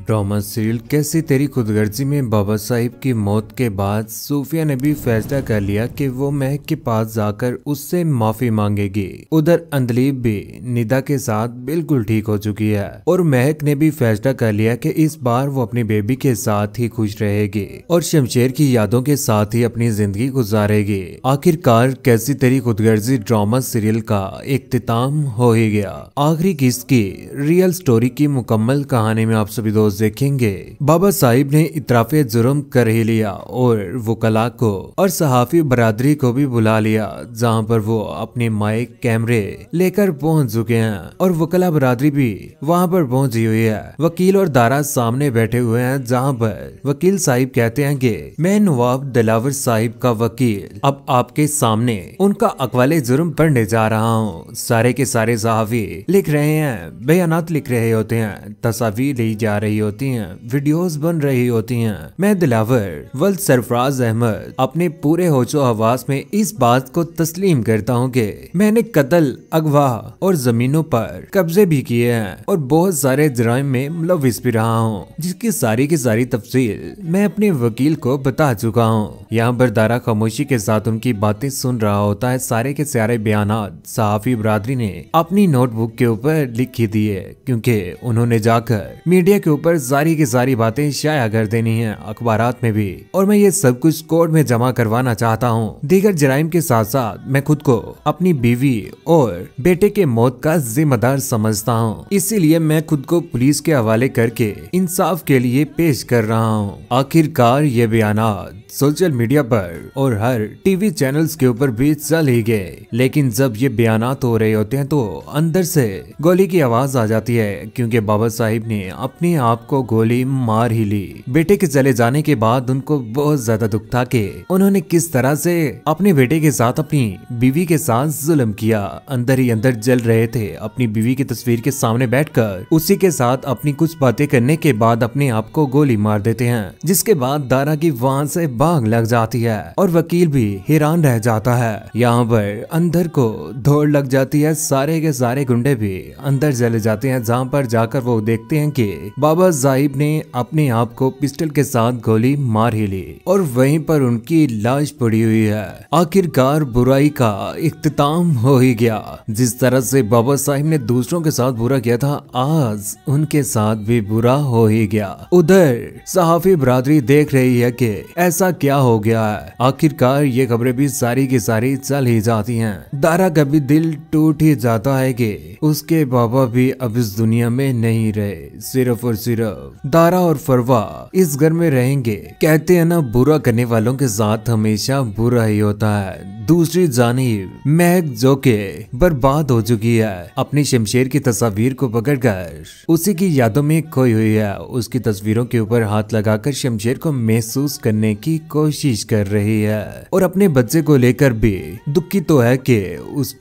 Drama serial कैसी तेरी खुदगर्जी में बाबा साहिब की मौत के बाद सूफिया ने भी फैसला कर लिया कि वो महक के पास जाकर उससे माफी मांगेगी। उधर अंदलीब भी निदा के साथ बिल्कुल ठीक हो चुकी है और महक ने भी फैसला कर लिया कि इस बार वो अपनी बेबी के साथ ही खुश रहेगी और शमशेर की यादों के साथ ही अपनी जिंदगी गुजारेगी। आखिरकार कैसी तेरी खुदगर्जी ड्रामा सीरियल का इख्तिताम हो ही गया। आखिरी किस्त की रियल स्टोरी की मुकम्मल कहानी में आप सभी दोस्त देखेंगे। बाबा साहिब ने इतराफे जुर्म कर ही लिया और वकला को और सहाफी बरादरी को भी बुला लिया, जहां पर वो अपने माइक कैमरे लेकर पहुंच चुके हैं और वकला बरादरी भी वहां पर पहुंची हुई है। वकील और दारा सामने बैठे हुए हैं, जहां पर वकील साहिब कहते हैं कि मैं नवाब दिलावर साहिब का वकील अब आपके सामने उनका अकवाले जुर्म पढ़ने जा रहा हूँ। सारे के सारे सहाफी लिख रहे हैं, बयानात लिख रहे होते हैं, तस्वीर ली जा रही होती हैं, वीडियोस बन रही होती हैं। मैं दिलावर वल्द सरफराज अहमद अपने पूरे होशो हवास में इस बात को तस्लीम करता हूँ कि मैंने कत्ल, अगवा और जमीनों पर कब्जे भी किए हैं और बहुत सारे जराइम में मुलविस भी रहा हूँ, जिसकी सारी की सारी तफसील मैं अपने वकील को बता चुका हूँ। यहाँ पर दारा खामोशी के साथ उनकी बातें सुन रहा होता है। सारे के सारे बयानात सहाफी बरादरी ने अपनी नोटबुक के ऊपर लिखी दी है, क्योंकि उन्होंने जाकर मीडिया के ऊपर सारी की सारी बातें शाया कर देनी है, अखबारात में भी, और मैं ये सब कुछ कोर्ट में जमा करवाना चाहता हूँ। दीगर जराइम के साथ साथ मैं खुद को अपनी बीवी और बेटे के मौत का जिम्मेदार समझता हूँ, इसीलिए मैं खुद को पुलिस के हवाले करके इंसाफ के लिए पेश कर रहा हूँ। आखिरकार ये बयानात सोशल मीडिया पर और हर टीवी चैनल्स के ऊपर भी चल ही गए, लेकिन जब ये बयानात हो रहे होते हैं तो अंदर से गोली की आवाज आ जाती है, क्योंकि बाबा साहिब ने अपने आप को गोली मार ही ली। बेटे के चले जाने के बाद उनको बहुत ज्यादा दुख था कि उन्होंने किस तरह से अपने बेटे के साथ अपनी बीवी के साथ जुल्म किया। अंदर ही अंदर जल रहे थे। अपनी बीवी की तस्वीर के सामने बैठकर उसी के साथ अपनी कुछ बातें करने के बाद अपने आप को गोली मार देते हैं, जिसके बाद दारा की वहां से भाग लग जाती है और वकील भी हैरान रह जाता है। यहाँ पर अंदर को दौड़ लग जाती है। सारे के सारे गुंडे भी अंदर चले जाते हैं, जहाँ पर जाकर वो देखते हैं कि बाबा साहिब ने अपने आप को पिस्टल के साथ गोली मार ही ली और वहीं पर उनकी लाश पड़ी हुई है। आखिरकार बुराई का इख्तिताम हो ही गया। जिस तरह से बाबा साहिब ने दूसरों के साथ बुरा किया था, आज उनके साथ भी बुरा हो ही गया। उधर सहाफी बरादरी देख रही है कि ऐसा क्या हो गया है। आखिरकार ये खबरें भी सारी की सारी चल ही जाती हैं। दारा का भी दिल टूट ही जाता है कि उसके बाबा भी अब इस दुनिया में नहीं रहे, सिर्फ और सिर्फ दारा और फरवा इस घर में रहेंगे। कहते हैं ना, बुरा करने वालों के साथ हमेशा बुरा ही होता है। दूसरी जानिब महक जो के बर्बाद हो चुकी है, अपनी शमशेर की तस्वीर को पकड़कर उसी की यादों में खोई हुई है। उसकी तस्वीरों के ऊपर हाथ लगाकर शमशेर को महसूस करने की कोशिश कर रही है और अपने बच्चे को लेकर भी दुखी तो है कि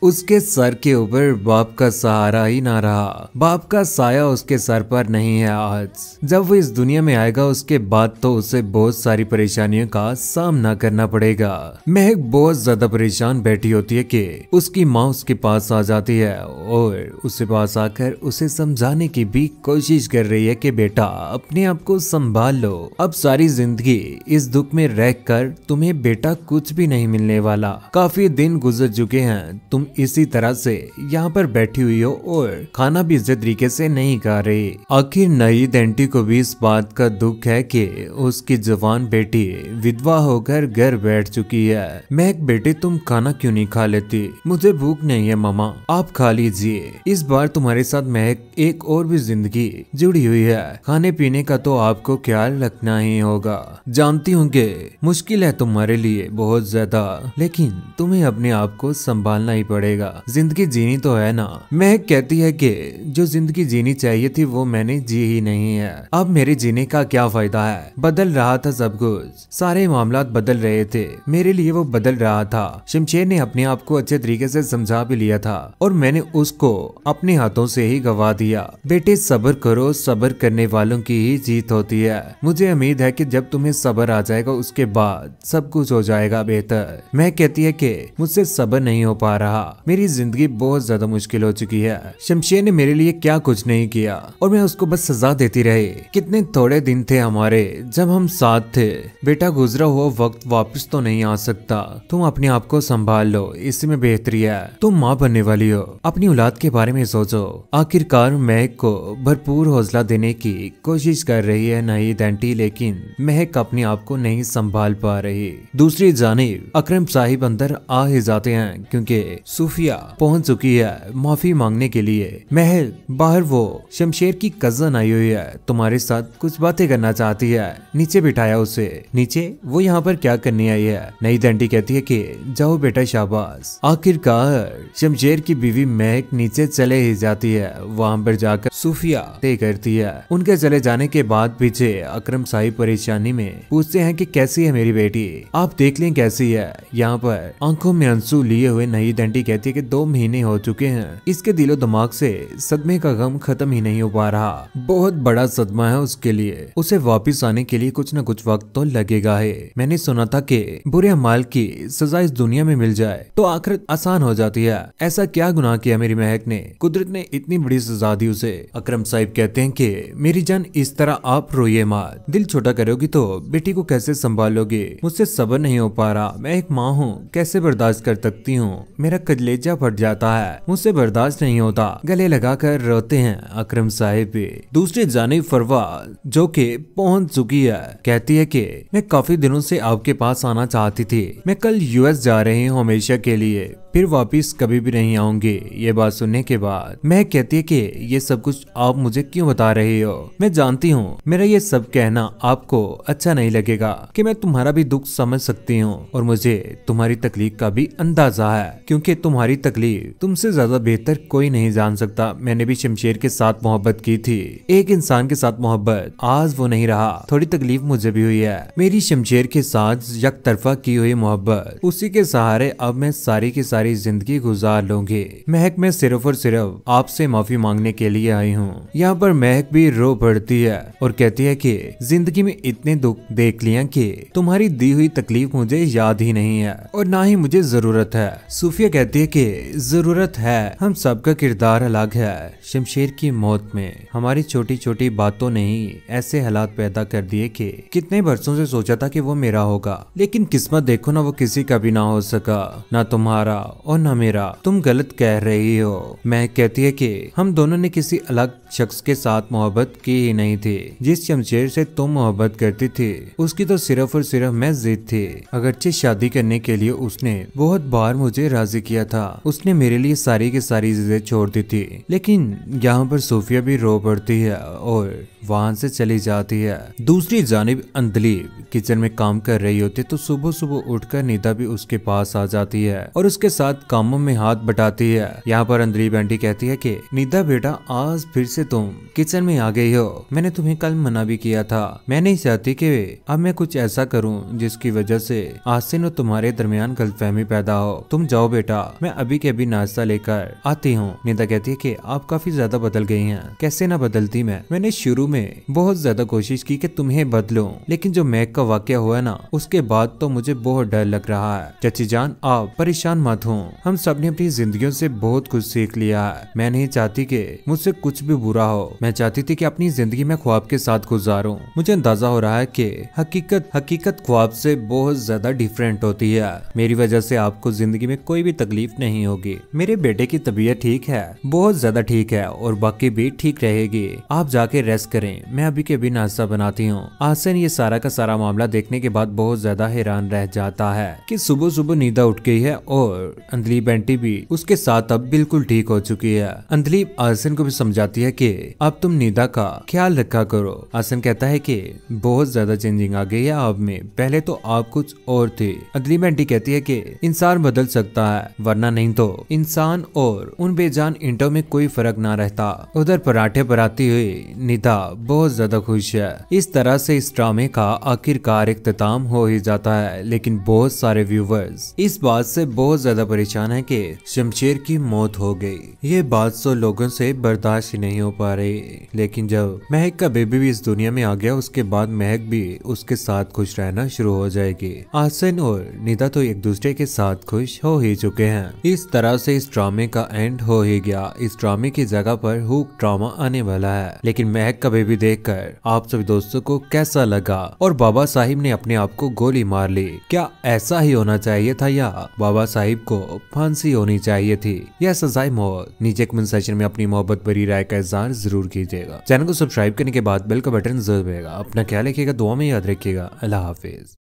उसके सर के ऊपर बाप का सहारा ही ना रहा। बाप का साया उसके सर पर नहीं है। आज जब वो इस दुनिया में आएगा, उसके बाद तो उसे बहुत सारी परेशानियों का सामना करना पड़ेगा। महक बहुत ज्यादा परेशान बैठी होती है कि उसकी माँ उसके पास आ जाती है और उसके पास आकर उसे समझाने की भी कोशिश कर रही है कि बेटा अपने आप को संभाल लो। अब सारी जिंदगी इस दुख में रहकर तुम्हें बेटा कुछ भी नहीं मिलने वाला। काफी दिन गुजर चुके हैं, तुम इसी तरह से यहाँ पर बैठी हुई हो और खाना भी इज्जत तरीके से नहीं खा रही। आखिर नईद आंटी को भी इस बात का दुख है कि उसकी जवान बेटी विधवा होकर घर बैठ चुकी है। महक बेटे तुम खाना क्यों नहीं खा लेती? मुझे भूख नहीं है मामा, आप खा लीजिए। इस बार तुम्हारे साथ महक एक और भी जिंदगी जुड़ी हुई है। खाने पीने का तो आपको ख्याल रखना ही होगा। जानती हूँ कि मुश्किल है तुम्हारे लिए बहुत ज्यादा, लेकिन तुम्हें अपने आप को संभालना ही पड़ेगा। जिंदगी जीनी तो है ना। महक कहती है कि जो जिंदगी जीनी चाहिए थी वो मैंने जी ही नहीं है। अब मेरे जीने का क्या फायदा है? बदल रहा था सब कुछ, सारे मामलात बदल रहे थे, मेरे लिए वो बदल रहा था। शमशेर ने अपने आप को अच्छे तरीके से समझा भी लिया था और मैंने उसको अपने हाथों से ही गवा दिया। बेटे सब्र करो, सब्र करने वालों की ही जीत होती है। मुझे उम्मीद है कि जब तुम्हें सब्र आ जाएगा उसके बाद सब कुछ हो जाएगा बेहतर। मैं कहती है कि मुझसे सब्र नहीं हो पा रहा, मेरी जिंदगी बहुत ज्यादा मुश्किल हो चुकी है। शमशेर ने मेरे लिए क्या कुछ नहीं किया और मैं उसको बस सजा देती रही। कितने थोड़े दिन थे हमारे जब हम साथ थे। बेटा गुजरा हुआ वक्त वापस तो नहीं आ सकता, तुम अपने आप को संभाल लो, इसी में बेहतरी है। तुम माँ बनने वाली हो, अपनी औलाद के बारे में सोचो। आखिरकार महक को भरपूर हौसला देने की कोशिश कर रही है नाहिद आंटी, लेकिन महक अपने आप को नहीं संभाल पा रही। दूसरी जानिब अकरम साहिब अंदर आ ही जाते हैं क्योंकि सूफिया पहुंच चुकी है माफी मांगने के लिए। महल बाहर वो शमशेर की कजन आई हुई है, तुम्हारे साथ कुछ बातें करना चाहती है। नीचे बिठाया उसे। नीचे? वो यहाँ पर क्या करने आई है? नाहिद आंटी कहती है कि जाओ बेटा शाबाश। आखिरकार शमशेर की बीवी महक नीचे चले ही जाती है। वहाँ पर जाकर सूफिया तय करती है। उनके चले जाने के बाद पीछे अकरम साहिब परेशानी में पूछते हैं कि कैसी है मेरी बेटी, आप देख लें कैसी है। यहाँ पर आंखों में आंसू लिए हुए नाहिद आंटी कहती है कि 2 महीने हो चुके हैं, इसके दिलो दिमाग से सदमे का गम खत्म ही नहीं हो पा रहा। बहुत बड़ा सदमा है उसके लिए, उसे वापिस आने के लिए कुछ न कुछ वक्त तो लगेगा है। मैंने सुना था कि बुरे अमाल की सजा इस दुनिया में मिल जाए तो आखिरत आसान हो जाती है। ऐसा क्या गुनाह किया मेरी महक ने, कुदरत ने इतनी बड़ी सजा दी उसे। अकरम साहिब कहते हैं कि मेरी जान इस तरह आप रोइए मत, दिल छोटा करोगी तो बेटी को कैसे संभालोगे। मुझसे सब्र नहीं हो पा रहा, मैं एक माँ हूँ, कैसे बर्दाश्त कर सकती हूँ। मेरा कलेजा फट जाता है, मुझसे बर्दाश्त नहीं होता। गले लगाकर रोते हैं अकरम साहिब भी। दूसरी जानिब फरवा जो कि पहुंच चुकी है कहती है कि मैं काफी दिनों से आपके पास आना चाहती थी। मैं कल यूएस जा रही हूँ हमेशा के लिए, फिर वापिस कभी भी नहीं आऊंगी। ये बात सुनने के बाद मैं कहती है कि ये सब कुछ आप मुझे क्यों बता रही हो। मैं जानती हूँ मेरा ये सब कहना आपको अच्छा नहीं लगेगा कि मैं तुम्हारा भी दुख समझ सकती हूँ और मुझे तुम्हारी तकलीफ का भी अंदाजा है, क्योंकि तुम्हारी तकलीफ तुमसे ज्यादा बेहतर कोई नहीं जान सकता। मैंने भी शमशेर के साथ मोहब्बत की थी, एक इंसान के साथ मोहब्बत, आज वो नहीं रहा। थोड़ी तकलीफ मुझे भी हुई है। मेरी शमशेर के साथ यक तरफा की हुई मोहब्बत, उसी के सहारे अब मैं सारी की सारी जिंदगी गुजार लूंगी। महक मैं सिर्फ और सिर्फ आपसे माफी मांगने के लिए आई हूँ। यहाँ पर महक भी रो पड़ती है और कहती है कि जिंदगी में इतने दुख देख लिया कि तुम्हारी दी हुई तकलीफ मुझे याद ही नहीं है और ना ही मुझे जरूरत है। सूफिया कहती है कि जरूरत है, हम सबका किरदार अलग है। शमशेर की मौत में हमारी छोटी छोटी बातों ने ही ऐसे हालात पैदा कर दिए कि कितने बरसों से सोचा था कि वो मेरा होगा, लेकिन किस्मत देखो ना, वो किसी का भी ना हो सका, ना तुम्हारा और ना मेरा। तुम गलत कह रही हो। मैं कहती है कि हम दोनों ने किसी अलग शख्स के साथ मोहब्बत की ही नहीं थी। जिस शमशेर से तुम मोहब्बत करती थी उसकी तो सिर्फ और सिर्फ मैं जिद थी। अगरचे शादी करने के लिए उसने बहुत बार मुझे राजी किया था, उसने मेरे लिए सारी की सारी जिदें छोड़ दी थी। लेकिन यहाँ पर सूफिया भी रो पड़ती है और वहां से चली जाती है। दूसरी जानिब अंदलीब किचन में काम कर रही होती तो सुबह सुबह उठकर निदा भी उसके पास आ जाती है और उसके साथ कामों में हाथ बटाती है। यहाँ पर अंदलीब आंटी कहती है कि निदा बेटा आज फिर से तुम किचन में आ गई हो, मैंने तुम्हें कल मना भी किया था। मैं नहीं चाहती कि अब मैं कुछ ऐसा करूं जिसकी वजह से आसिन और तुम्हारे दरमियान गलतफहमी पैदा हो। तुम जाओ बेटा, मैं अभी के अभी नाश्ता लेकर आती हूँ। निदा कहती है कि आप काफी ज्यादा बदल गई हैं। कैसे ना बदलती मैंने शुरू में बहुत ज्यादा कोशिश की कि तुम्हें बदलूं, लेकिन जो मैक का वाकया हुआ ना उसके बाद तो मुझे बहुत डर लग रहा है। चाची जान आप परेशान मत हो, हम सब ने अपनी जिंदगियों से बहुत कुछ सीख लिया है। मैं नहीं चाहती कि मुझसे कुछ भी बुरा हो, मैं चाहती थी कि अपनी जिंदगी में ख्वाब के साथ गुजारूं। मुझे अंदाजा हो रहा है कि हकीकत ख्वाब से बहुत ज्यादा डिफरेंट होती है। मेरी वजह से आपको जिंदगी में कोई भी तकलीफ नहीं होगी। मेरे बेटे की तबीयत ठीक है, बहुत ज्यादा ठीक है और बाकी भी ठीक रहेगी। आप जाके रेस्ट करें, मैं अभी के अभी नाश्ता बनाती हूँ। आसन ये सारा का सारा मामला देखने के बाद बहुत ज्यादा हैरान रह जाता है कि सुबह सुबह नींदा उठ गई है और अंदलीब आंटी भी उसके साथ अब बिल्कुल ठीक हो चुकी है। अंदलीब आसन को भी समझाती है कि अब तुम निदा का ख्याल रखा करो। आसन कहता है कि बहुत ज्यादा चेंजिंग आ गई है आप में, पहले तो आप कुछ और थे। अंदलीब आंटी कहती है कि इंसान बदल सकता है वरना नहीं तो इंसान और उन बेजान ईंटों में कोई फर्क ना रहता। उधर पराठे बनाती हुई निदा बहुत ज्यादा खुश है। इस तरह से इस ड्रामे का आखिरकार इख्तिताम हो ही जाता है, लेकिन बहुत सारे व्यूवर्स इस बात से बहुत ज्यादा परेशान है कि शमशेर की मौत हो गई। ये बात तो लोगों से बर्दाश्त ही नहीं हो पा रही। लेकिन जब महक का बेबी भी इस दुनिया में आ गया, उसके बाद महक भी उसके साथ खुश रहना शुरू हो जाएगी। आसिन और निदा तो एक दूसरे के साथ खुश हो ही चुके हैं। इस तरह से इस ड्रामे का एंड हो ही गया। इस ड्रामे की जगह पर हुक ड्रामा आने वाला है। लेकिन महक का बेबी देखकर आप सभी दोस्तों को कैसा लगा? और बाबा साहिब ने अपने आप को गोली मार ली, क्या ऐसा ही होना चाहिए था या बाबा साहिब को फांसी होनी चाहिए थी या सजाए मौत? नीचे कमेंट सेक्शन में अपनी मोहब्बत भरी राय का इज़हार जरूर कीजिएगा। चैनल को सब्सक्राइब करने के बाद बेल का बटन जरूर दबाइएगा। अपना ख्याल रखिएगा, दुआ में याद रखिएगा। अल्लाह हाफिज।